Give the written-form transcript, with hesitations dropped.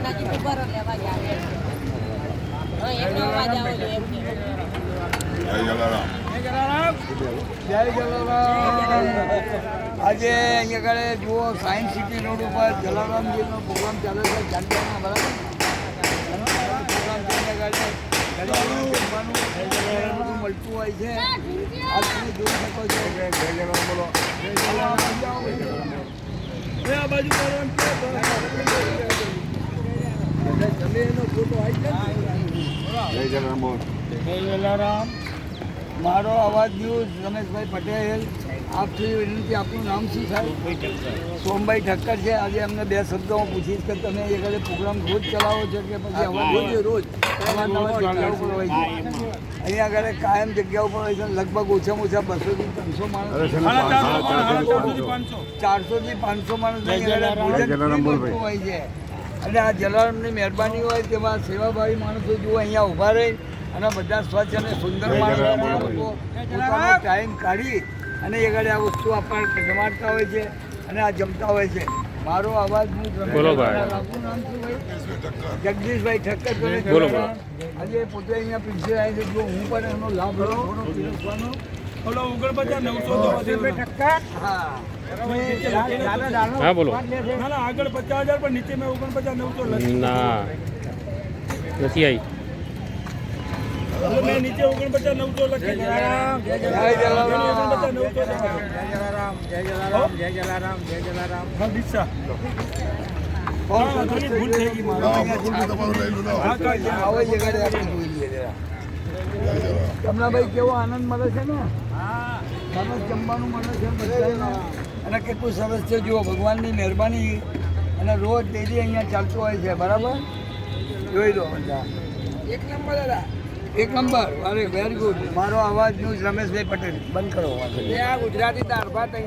આજે અહીંયા આગળ જુઓ સાયન્સ સિટી રોડ ઉપર જલારામજીનો પ્રોગ્રામ ચાલે છે જાનકારીમાં બરાબર પ્રોગ્રામ બધું મળતું હોય છે આજ તમે જોઈ શકો છો બોલો આ બાજુ જમીનનો ફોટો આવી છે જય જલારામ મારો અવાજ ન્યૂઝ રમેશભાઈ પટેલ આપથી વિનંતી આપનું નામ શું થાય સોમભાઈ ઠક્કર છે આજે અમને બે શબ્દોમાં પૂછીશ કે તમે એ ઘરે પ્રોગ્રામ રોજ ચલાવો છો કે પછી અવાજ રોજ જગ્યા ઉપર હોય છે અહીંયા આગળ કાયમ જગ્યા ઉપર હોય છે લગભગ ઓછામાં ઓછા 200 થી 300 માણસ 400 થી 500 માણસ હોય છે અને આ જલારામની મહેરબાની હોય તેમાં સેવાભાવી માણસો જુઓ અહીંયા ઊભા રહી અને બધા સ્વચ્છ અને સુંદર માણસો પોતાનો ટાઈમ કાઢી અને એ ઘરે આ વસ્તુ આપણને જમાડતા હોય છે અને આ જમતા હોય છે મારો અવાજ જગદીશભાઈ ઠક્કર આજે પોતે અહીંયા પીછે આવે છે જો હું પણ એનો લાભ લઉં બોલો 49,900 હા બોલો આગળ 50,000 પણ નીચે મેં 49,900 ના નથી આવી મેં નીચે 49,900 લખી જય જલારામ હા દિશા ભૂલ થઈ ગઈ કમલાભાઈ કેવો આનંદ મળે છે ને સરસ જમવાનું મળે છે અને કેટલું સરસ છે જુઓ ભગવાનની મહેરબાની અને રોજ ડેલી અહીંયા ચાલતું હોય છે બરાબર જોઈ દો બધા એક નંબર અરે વેરી ગુડ મારો અવાજ ન્યૂઝ રમેશભાઈ પટેલ બંધ કરો આ ગુજરાતી દાળ ભાત